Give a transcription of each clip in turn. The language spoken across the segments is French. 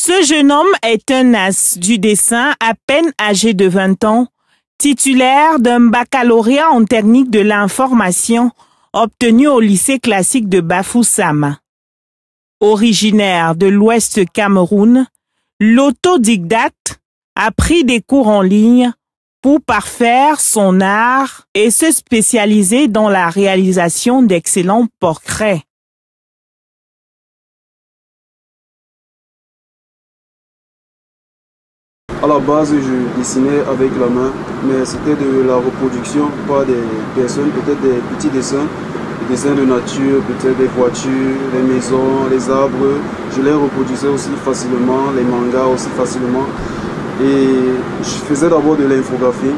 Ce jeune homme est un as du dessin à peine âgé de 20 ans, titulaire d'un baccalauréat en technique de l'information obtenu au lycée classique de Bafoussam. Originaire de l'Ouest Cameroun, l'autodidacte a pris des cours en ligne pour parfaire son art et se spécialiser dans la réalisation d'excellents portraits. À la base, je dessinais avec la main, mais c'était de la reproduction, pas des personnes, peut-être des petits dessins, des dessins de nature, peut-être des voitures, les maisons, les arbres. Je les reproduisais aussi facilement, les mangas aussi facilement. Et je faisais d'abord de l'infographie.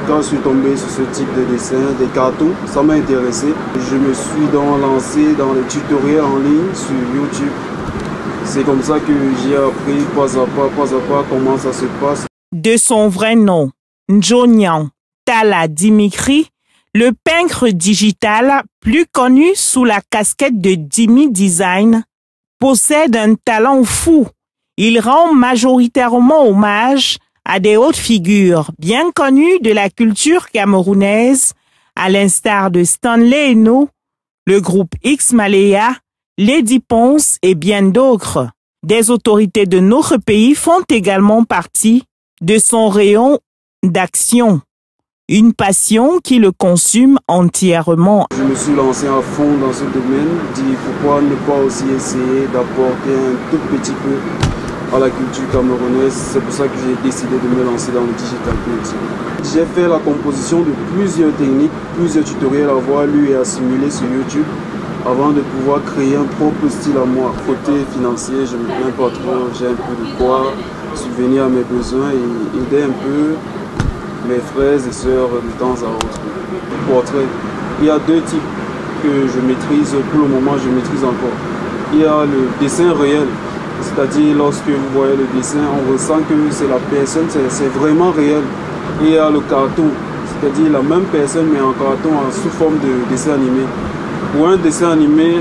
Quand je suis tombé sur ce type de dessin, des cartons, ça m'a intéressé. Je me suis donc lancé dans les tutoriels en ligne sur YouTube. C'est comme ça que j'ai appris pas à pas comment ça se passe. De son vrai nom, Njonian Tala Dimitri, le peintre digital, plus connu sous la casquette de Dimi Design, possède un talent fou. Il rend majoritairement hommage à des hautes figures bien connues de la culture camerounaise, à l'instar de Stanley Eno, le groupe X Malaya, Lady Ponce et bien d'autres. Des autorités de notre pays font également partie de son rayon d'action, une passion qui le consume entièrement. Je me suis lancé à fond dans ce domaine, dit pourquoi ne pas aussi essayer d'apporter un tout petit peu à la culture camerounaise. C'est pour ça que j'ai décidé de me lancer dans le digital painting. J'ai fait la composition de plusieurs techniques, plusieurs tutoriels à voir lu et à simuler sur YouTube, avant de pouvoir créer un propre style à moi. Côté financier, je ne me plains pas trop, j'ai un peu de quoi subvenir à mes besoins et aider un peu mes frères et sœurs de temps à autre. Portrait. Il y a deux types que je maîtrise, pour le moment je maîtrise encore. Il y a le dessin réel, c'est-à-dire lorsque vous voyez le dessin, on ressent que c'est la personne, c'est vraiment réel. Et il y a le cartoon, c'est-à-dire la même personne mais en carton sous forme de dessin animé. Pour un dessin animé,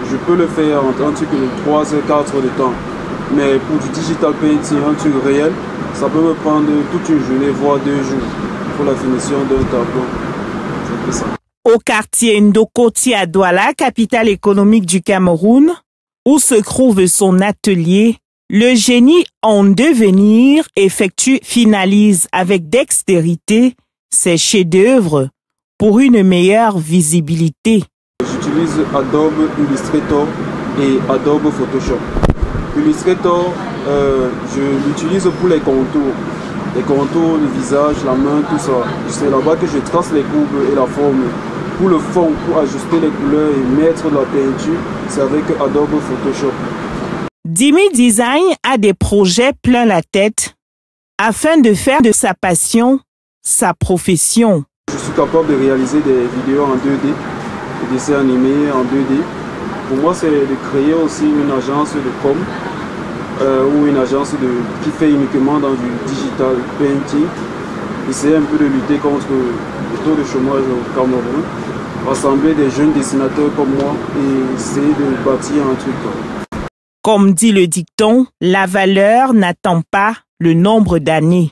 je peux le faire en un truc de 3 à 4 heures de temps. Mais pour du digital painting, un truc réel, ça peut me prendre toute une journée, voire 2 jours pour la finition d'un tableau. C'est ça. Au quartier Ndokoti à Douala, capitale économique du Cameroun, où se trouve son atelier, le génie en devenir finalise avec dextérité ses chefs-d'œuvre pour une meilleure visibilité. J'utilise Adobe Illustrator et Adobe Photoshop. Illustrator, je l'utilise pour les contours. Les contours, le visage, la main, tout ça. C'est là-bas que je trace les courbes et la forme. Pour le fond, pour ajuster les couleurs et mettre de la peinture, c'est avec Adobe Photoshop. Dimi Design a des projets plein la tête afin de faire de sa passion sa profession. Je suis capable de réaliser des vidéos en 2D, des dessins animés en 2D. Pour moi, c'est de créer aussi une agence de com ou une agence qui fait uniquement dans du digital painting. Essayer un peu de lutter contre le taux de chômage au Cameroun, rassembler des jeunes dessinateurs comme moi et essayer de bâtir un truc. Comme dit le dicton, la valeur n'attend pas le nombre d'années.